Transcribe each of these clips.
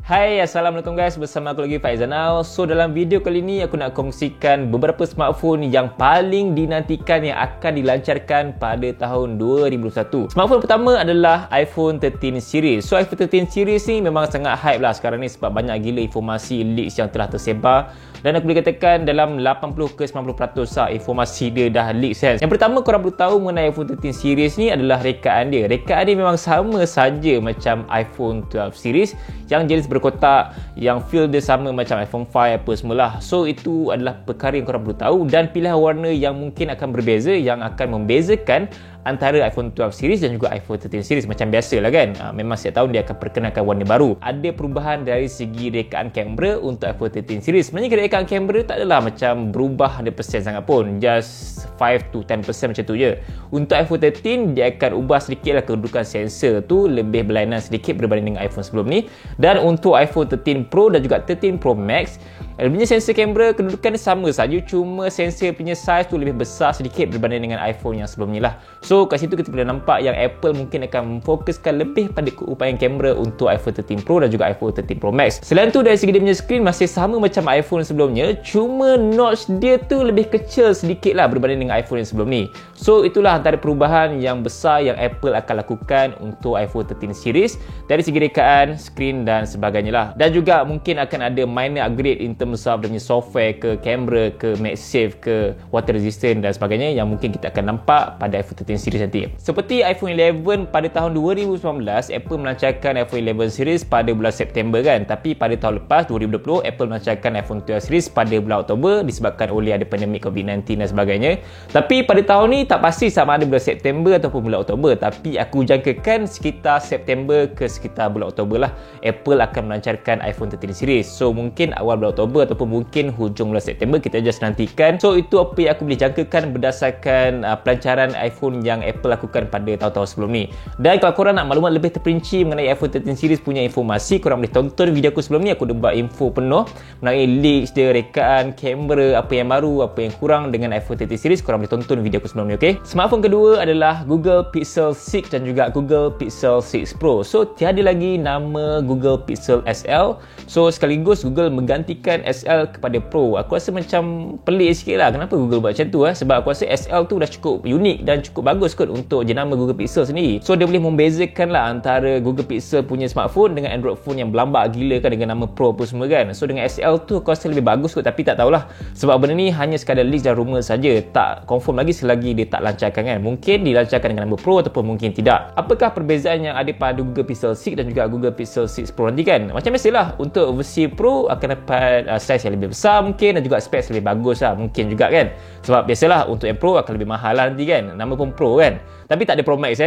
Hai, Assalamualaikum guys, bersama aku lagi Faizanal. So dalam video kali ni aku nak kongsikan beberapa smartphone yang paling dinantikan yang akan dilancarkan pada tahun 2021. Smartphone pertama adalah iPhone 13 series. So iPhone 13 series ni memang sangat hype lah sekarang ni sebab banyak gila informasi leaks yang telah tersebar. Dan aku boleh katakan dalam 80 ke 90% lah informasi dia dah leak kan. Yang pertama korang perlu tahu mengenai iPhone 13 series ni adalah rekaan dia. Rekaan dia memang sama saja macam iPhone 12 series yang jenis berkotak, yang feel dia sama macam iPhone 5 apa semualah. So itu adalah perkara yang korang perlu tahu, dan pilihan warna yang mungkin akan berbeza yang akan membezakan antara iPhone 12 series dan juga iPhone 13 series. Macam biasalah kan, memang setiap tahun dia akan perkenalkan warna baru. Ada perubahan dari segi rekaan kamera untuk iPhone 13 series. Sebenarnya rekaan kamera tak adalah macam berubah 100% sangat pun, just 5 to 10% macam tu je. Untuk iPhone 13 dia akan ubah sedikit lah kedudukan sensor tu, lebih berlainan sedikit berbanding dengan iPhone sebelum ni. Dan untuk iPhone 13 Pro dan juga 13 Pro Max, dia punya sensor kamera kedudukan sama saja, cuma sensor punya size tu lebih besar sedikit berbanding dengan iPhone yang sebelum ni lah. So kat situ kita boleh nampak yang Apple mungkin akan memfokuskan lebih pada keupayaan kamera untuk iPhone 13 Pro dan juga iPhone 13 Pro Max. Selain tu dari segi dia punya screen masih sama macam iPhone sebelumnya, cuma notch dia tu lebih kecil sedikit lah berbanding dengan iPhone yang sebelum ni. So itulah antara perubahan yang besar yang Apple akan lakukan untuk iPhone 13 series dari segi rekaan, screen dan sebagainya lah. Dan juga mungkin akan ada minor upgrade in terms of dia punya software ke, kamera ke, MagSafe ke, water resistant dan sebagainya yang mungkin kita akan nampak pada iPhone 13 series nanti. Seperti iPhone 11 pada tahun 2019, Apple melancarkan iPhone 11 series pada bulan September kan. Tapi pada tahun lepas 2020, Apple melancarkan iPhone 12 series pada bulan Oktober disebabkan oleh ada pandemik COVID-19 dan sebagainya. Tapi pada tahun ni tak pasti sama ada bulan September ataupun bulan Oktober, tapi aku jangkakan sekitar September ke sekitar bulan Oktober lah Apple akan melancarkan iPhone 13 series. So mungkin awal bulan Oktober ataupun mungkin hujung bulan September, kita just nantikan. So itu apa yang aku boleh jangkakan berdasarkan pelancaran iPhone yang Apple lakukan pada tahun-tahun sebelum ni. Dan kalau korang nak maklumat lebih terperinci mengenai iPhone 13 series punya informasi, korang boleh tonton video aku sebelum ni. Aku dah buat info penuh mengenai leaks dia, rekaan, kamera, apa yang baru, apa yang kurang dengan iPhone 13 series. Korang boleh tonton video aku sebelum ni, okay? Smartphone kedua adalah Google Pixel 6 dan juga Google Pixel 6 Pro. So tiada lagi nama Google Pixel SL. So sekaligus Google menggantikan SL kepada Pro. Aku rasa macam pelik sikit lah kenapa Google buat macam tu sebab aku rasa SL tu dah cukup unik dan cukup bagus kot untuk jenama Google Pixel sendiri. So dia boleh membezakan lah antara Google Pixel punya smartphone dengan Android phone yang berlambak gila kan dengan nama Pro pun semua kan. So dengan SL tu aku rasa lebih bagus kot, tapi tak tahulah sebab benda ni hanya sekadar leaks dan rumor saja, tak confirm lagi selagi dia tak lancarkan kan. Mungkin dilancarkan dengan nama Pro ataupun mungkin tidak. Apakah perbezaan yang ada pada Google Pixel 6 dan juga Google Pixel 6 Pro nanti kan? Macam biasalah, untuk versi Pro akan dapat size yang lebih besar mungkin dan juga specs lebih bagus lah mungkin juga kan. Sebab biasalah untuk yang Pro akan lebih mahal lah nanti kan, nama pun Pro kan. Tapi tak ada Pro Max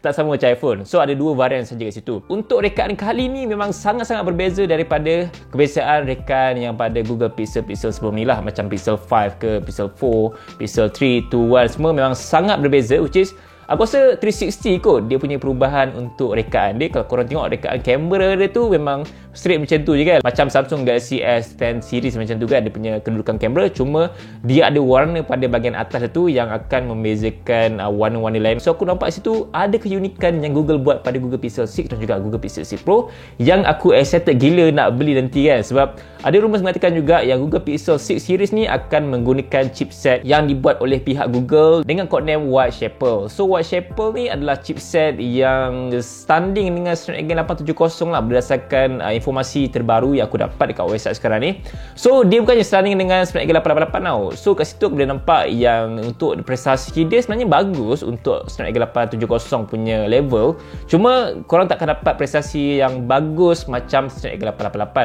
tak sama macam iPhone. So ada dua varian saja kat situ. Untuk rekaan kali ni memang sangat-sangat berbeza daripada kebiasaan rekaan yang pada Google Pixel sebelum ni lah, macam Pixel 5 ke, Pixel 4, Pixel 3, 2, 1 semua memang sangat berbeza, which is aku rasa 360 kot dia punya perubahan untuk rekaan dia. Kalau korang tengok rekaan kamera dia tu memang straight macam tu je kan, macam Samsung Galaxy S10 series macam tu kan, dia punya kedudukan kamera, cuma dia ada warna pada bahagian atas tu yang akan membezakan warna-warna lain. So aku nampak situ ada keunikan yang Google buat pada Google Pixel 6 dan juga Google Pixel 6 Pro yang aku excited gila nak beli nanti kan. Sebab ada rumours mengatakan juga yang Google Pixel 6 series ni akan menggunakan chipset yang dibuat oleh pihak Google dengan codename Whitechapel. So Whitechapel ni adalah chipset yang standing dengan Snapdragon 870 lah berdasarkan informasi terbaru yang aku dapat dekat website sekarang ni. So dia bukannya standing dengan Snapdragon 888 tau. So kat situ aku boleh nampak yang untuk prestasi dia sebenarnya bagus untuk Snapdragon 870 punya level, cuma korang takkan dapat prestasi yang bagus macam Snapdragon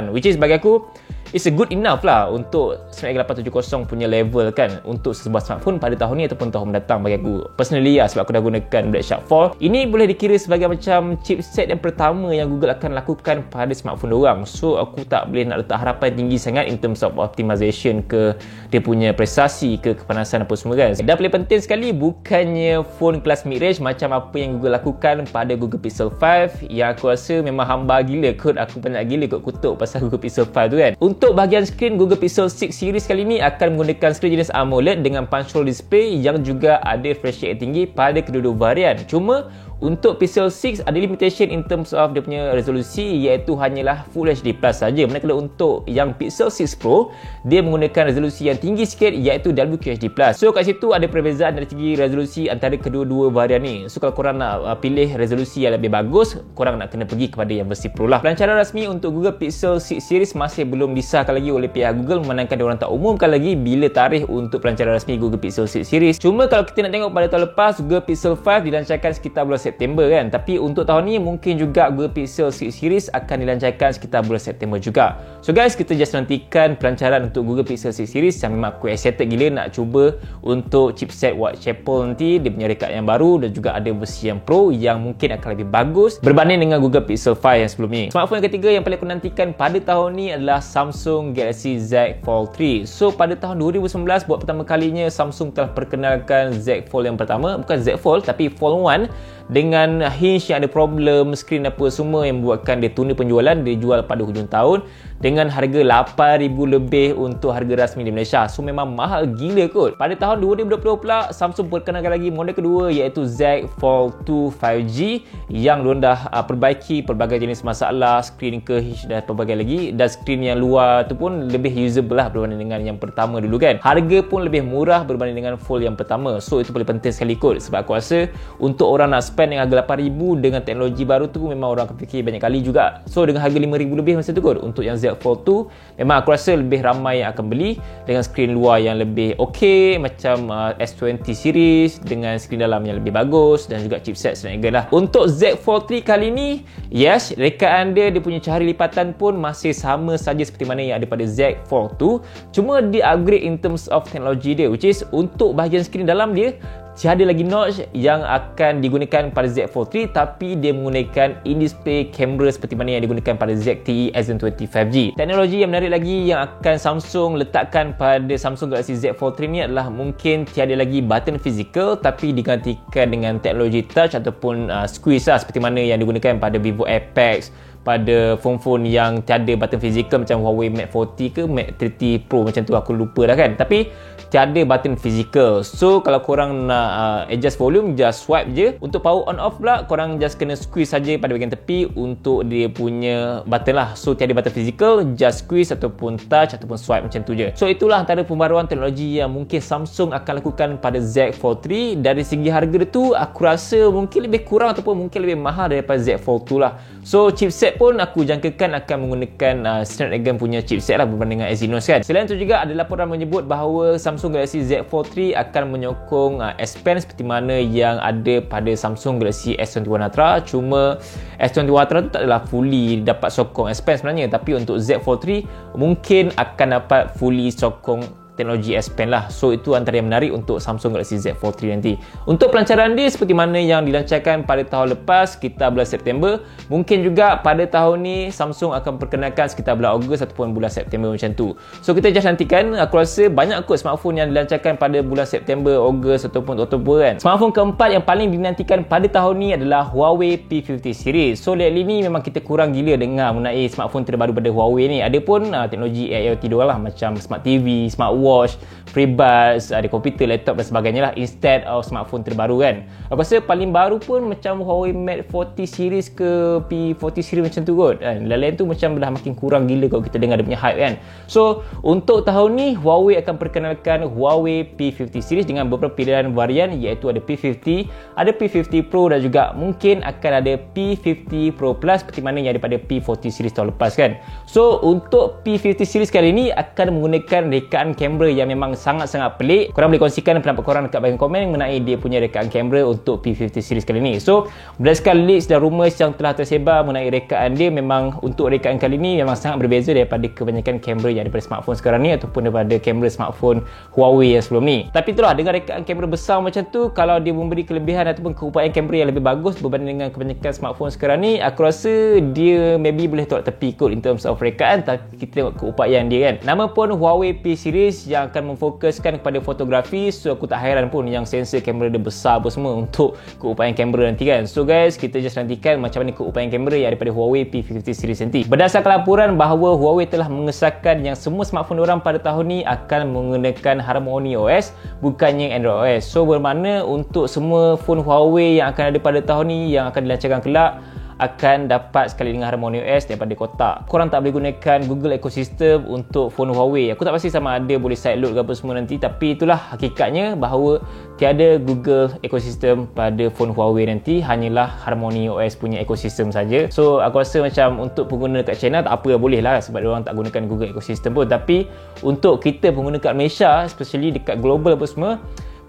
888, which is bagi aku it's a good enough lah untuk Snapdragon 870 punya level kan untuk sebuah smartphone pada tahun ni ataupun tahun mendatang bagi aku personally lah, sebab aku dah gunakan Black Shark 4. Ini boleh dikira sebagai macam chipset yang pertama yang Google akan lakukan pada smartphone diorang. So aku tak boleh nak letak harapan tinggi sangat in terms of optimization ke, dia punya prestasi ke, kepanasan apa semua kan. Dan paling penting sekali, bukannya phone kelas mid-range macam apa yang Google lakukan pada Google Pixel 5 yang aku rasa memang hamba gila kot, aku banyak gila kot kutuk pasal Google Pixel 5 tu kan. Untuk bahagian skrin, Google Pixel 6 series kali ni akan menggunakan skrin jenis AMOLED dengan punch hole display yang juga ada refresh rate tinggi pada kedua-dua varian. Cuma Untuk Pixel 6 ada limitation in terms of dia punya resolusi, iaitu hanyalah Full HD Plus saja. Manakala untuk yang Pixel 6 Pro, dia menggunakan resolusi yang tinggi sikit, iaitu WQHD Plus. So kat situ ada perbezaan dari segi resolusi antara kedua-dua varian ni. So kalau korang nak pilih resolusi yang lebih bagus, korang nak kena pergi kepada yang versi Pro lah. Pelancaran rasmi untuk Google Pixel 6 series masih belum disahkan lagi oleh pihak Google, memandangkan diorang tak umumkan lagi bila tarikh untuk pelancaran rasmi Google Pixel 6 series. Cuma kalau kita nak tengok pada tahun lepas, Google Pixel 5 dilancarkan sekitar bulan September kan. Tapi untuk tahun ni mungkin juga Google Pixel 6 series akan dilancarkan sekitar bulan September juga. So guys, kita just nantikan pelancaran untuk Google Pixel 6 series yang memang aku excited gila nak cuba untuk chipset Whitechapel nanti. Dia punya rekat yang baru dan juga ada versi yang Pro yang mungkin akan lebih bagus berbanding dengan Google Pixel 5 yang sebelum ni. Smartphone yang ketiga yang paling aku nantikan pada tahun ni adalah Samsung Galaxy Z Fold 3. So pada tahun 2019 buat pertama kalinya Samsung telah perkenalkan Z Fold yang pertama, bukan Z Fold tapi Fold 1, dengan hinge yang ada problem skrin apa semua yang membuatkan dia tunda penjualan. Dia jual pada hujung tahun dengan harga 8,000 lebih untuk harga rasmi di Malaysia. So memang mahal gila kot. Pada tahun 2020 pula Samsung perkenalkan lagi model kedua, iaitu Z Fold 2 5G yang diorang dah perbaiki pelbagai jenis masalah skrin ke hinge dan pelbagai lagi, dan skrin yang luar tu pun lebih usable lah berbanding dengan yang pertama dulu kan. Harga pun lebih murah berbanding dengan Fold yang pertama. So itu paling penting sekali kot, sebab aku rasa untuk orang nak spend dengan harga 8,000 dengan teknologi baru tu memang orang akan fikir banyak kali juga. So dengan harga 5,000 lebih masa tu kot untuk yang Z Fold 2, memang aku rasa lebih ramai yang akan beli dengan skrin luar yang lebih okey macam S20 series dengan skrin dalam yang lebih bagus dan juga chipset Snapdragon lah. Untuk Z Fold 3 kali ni, yes, rekaan dia punya cahaya lipatan pun masih sama saja seperti mana yang ada pada Z Fold 2, cuma dia upgrade in terms of teknologi dia, which is untuk bahagian skrin dalam dia tiada lagi notch yang akan digunakan pada Z Fold 3, tapi dia menggunakan in-display kamera seperti mana yang digunakan pada ZTE S20 5G. Teknologi yang menarik lagi yang akan Samsung letakkan pada Samsung Galaxy Z Fold 3 ni adalah mungkin tiada lagi button fizikal, tapi digantikan dengan teknologi touch ataupun squeeze lah, seperti mana yang digunakan pada Vivo Apex, pada phone-phone yang tiada button fizikal macam Huawei Mate 40 ke Mate 30 Pro macam tu, aku lupa dah kan, tapi tiada button fizikal. So kalau korang nak adjust volume, just swipe je. Untuk power on off pula, korang just kena squeeze saja pada bahagian tepi untuk dia punya button lah. So tiada button fizikal, just squeeze ataupun touch ataupun swipe macam tu je. So itulah antara pembaruan teknologi yang mungkin Samsung akan lakukan pada Z Fold 3. Dari segi harga tu, aku rasa mungkin lebih kurang ataupun mungkin lebih mahal daripada Z Fold 2 lah. So chipset pun aku jangkakan akan menggunakan Snapdragon punya chipset lah berbanding dengan Exynos kan. Selain itu juga ada laporan menyebut bahawa Samsung Galaxy Z Fold 3 akan menyokong S Pen seperti mana yang ada pada Samsung Galaxy S21 Ultra. Cuma S21 Ultra tu tak adalah fully dapat sokong S Pen sebenarnya, tapi untuk Z Fold 3 mungkin akan dapat fully sokong teknologi S Pen lah. So itu antara yang menarik untuk Samsung Galaxy Z Fold 3 nanti. Untuk pelancaran dia seperti mana yang dilancarkan pada tahun lepas sekitar bulan September, mungkin juga pada tahun ni Samsung akan perkenalkan sekitar bulan Ogos ataupun bulan September macam tu. So kita just nantikan. Aku rasa banyak kot smartphone yang dilancarkan pada bulan September, Ogos ataupun Oktober kan. Smartphone keempat yang paling dinantikan pada tahun ni adalah Huawei P50 series. So lately ni memang kita kurang gila dengar mengenai smartphone terbaru pada Huawei ni. Ada pun teknologi IoT diorang lah, macam smart TV, smart watch, FreeBuds, ada komputer, laptop dan sebagainya lah, instead of smartphone terbaru kan. Aku rasa paling baru pun macam Huawei Mate 40 series ke P40 series macam tu kot kan. Lain-lain tu macam dah makin kurang gila kalau kita dengar dia punya hype kan. So untuk tahun ni Huawei akan perkenalkan Huawei P50 series dengan beberapa pilihan varian, iaitu ada P50, ada P50 Pro dan juga mungkin akan ada P50 Pro Plus seperti mana yang ada pada P40 series tahun lepas kan. So untuk P50 series kali ni akan menggunakan rekaan kamera yang memang sangat-sangat pelik. Korang boleh kongsikan pendapat korang dekat bahagian komen mengenai dia punya rekaan kamera untuk P50 series kali ni. So berdasarkan leaks dan rumours yang telah tersebar mengenai rekaan dia, memang untuk rekaan kali ni memang sangat berbeza daripada kebanyakan kamera yang ada pada smartphone sekarang ni ataupun daripada kamera smartphone Huawei yang sebelum ni. Tapi itulah, dengan rekaan kamera besar macam tu, kalau dia memberi kelebihan ataupun keupayaan kamera yang lebih bagus berbanding dengan kebanyakan smartphone sekarang ni, aku rasa dia maybe boleh tolak tepi kot in terms of rekaan, tapi kita tengok keupayaan dia kan. Nama pun Huawei P series series yang akan memfokuskan kepada fotografi. So aku tak hairan pun yang sensor kamera dia besar apa semua untuk keupayaan kamera nanti kan. So guys, kita just nantikan macam mana keupayaan kamera yang daripada Huawei P50 series nanti. Berdasarkan laporan bahawa Huawei telah mengesahkan yang semua smartphone diorang pada tahun ni akan menggunakan Harmony OS bukannya Android OS. So bermakna untuk semua phone Huawei yang akan ada pada tahun ni yang akan dilancarkan kelak akan dapat sekali dengan Harmony OS daripada kotak. Korang tak boleh gunakan Google Ecosystem untuk phone Huawei. Aku tak pasti sama ada boleh sideload ke apa semua nanti, tapi itulah hakikatnya bahawa tiada Google Ecosystem pada phone Huawei nanti, hanyalah Harmony OS punya ekosistem saja. So aku rasa macam untuk pengguna dekat China tak apa, boleh lah sebab diorang tak gunakan Google Ecosystem pun, tapi untuk kita pengguna kat Malaysia, especially dekat global apa semua,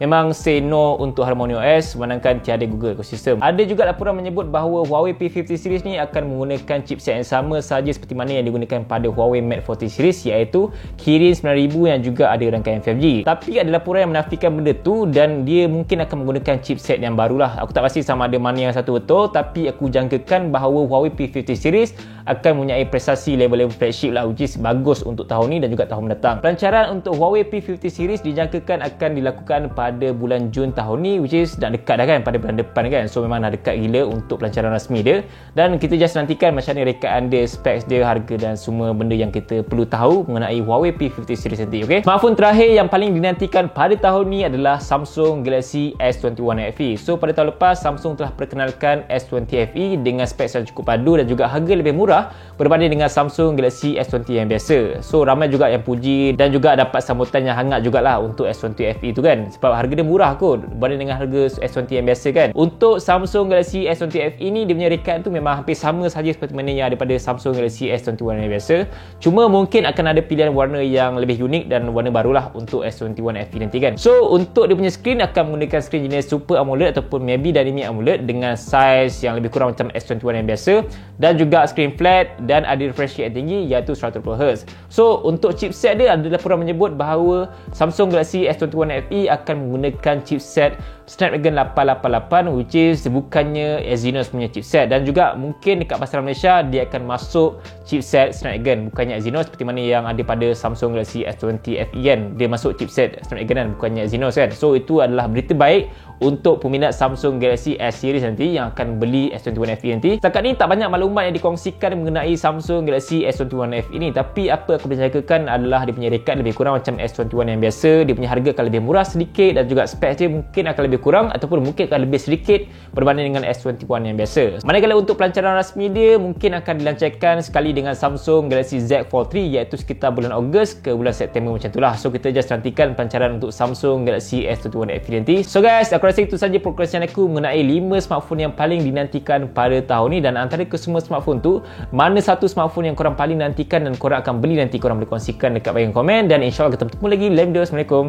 memang say no untuk Harmony OS sedangkan tiada Google Ecosystem. Ada juga laporan menyebut bahawa Huawei P50 series ni akan menggunakan chipset yang sama saja seperti mana yang digunakan pada Huawei Mate 40 series, iaitu Kirin 9000 yang juga ada rangkaian 5G. Tapi ada laporan yang menafikan benda tu dan dia mungkin akan menggunakan chipset yang barulah. Aku tak pasti sama ada mana yang satu betul, tapi aku jangkakan bahawa Huawei P50 series akan mempunyai prestasi level-level flagship lah, which is bagus untuk tahun ni dan juga tahun mendatang. Pelancaran untuk Huawei P50 series dijangkakan akan dilakukan pada bulan Jun tahun ni, which is dah dekat dah kan, pada bulan depan kan. So memang dah dekat gila untuk pelancaran rasmi dia, dan kita just nantikan macam mana rekaan dia, specs dia, harga dan semua benda yang kita perlu tahu mengenai Huawei P50 series nanti. Okay, smartphone terakhir yang paling dinantikan pada tahun ni adalah Samsung Galaxy S21 FE. So pada tahun lepas Samsung telah perkenalkan S20 FE dengan specs yang cukup padu dan juga harga lebih murah berbanding dengan Samsung Galaxy S20 yang biasa. So ramai juga yang puji dan juga dapat sambutan yang hangat jugalah untuk S20 FE tu kan, sebab harga dia murah kot berbanding dengan harga S20 yang biasa kan. Untuk Samsung Galaxy S20 FE ni, dia punya rekaan tu memang hampir sama saja seperti mana yang ada pada Samsung Galaxy S21 yang biasa, cuma mungkin akan ada pilihan warna yang lebih unik dan warna barulah untuk S21 FE nanti kan. So untuk dia punya skrin akan menggunakan skrin jenis Super AMOLED ataupun maybe Dynamic AMOLED dengan saiz yang lebih kurang macam S21 yang biasa, dan juga skrin flat dan ada refresh rate yang tinggi iaitu 120Hz. So untuk chipset dia, ada laporan menyebut bahawa Samsung Galaxy S21 FE akan menggunakan chipset Snapdragon 888, which is bukannya Exynos punya chipset, dan juga mungkin dekat pasaran Malaysia dia akan masuk chipset Snapdragon bukannya Exynos seperti mana yang ada pada Samsung Galaxy S20 FE kan, dia masuk chipset Snapdragon kan, bukannya Exynos kan. So itu adalah berita baik untuk peminat Samsung Galaxy S series nanti yang akan beli S21 FE nanti. Setakat ni tak banyak maklumat yang dikongsikan mengenai Samsung Galaxy S21 FE ni, tapi apa aku boleh cakapkan adalah dia punya rekat lebih kurang macam S21 yang biasa, dia punya harga akan lebih murah sedikit dan juga specs dia mungkin akan lebih kurang ataupun mungkin akan lebih sedikit berbanding dengan S21 yang biasa. Manakala untuk pelancaran rasmi dia mungkin akan dilancarkan sekali dengan Samsung Galaxy Z Fold 3 iaitu sekitar bulan Ogos ke bulan September macam itulah. So kita just nantikan pelancaran untuk Samsung Galaxy S21 FE nanti. So guys, aku rasa itu saja perkongsian aku mengenai 5 smartphone yang paling dinantikan pada tahun ni, dan antara kesemua smartphone tu, mana satu smartphone yang korang paling nantikan dan korang akan beli nanti, korang boleh kongsikan dekat bahagian komen, dan insyaAllah kita bertemu lagi lain video. Assalamualaikum,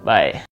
bye.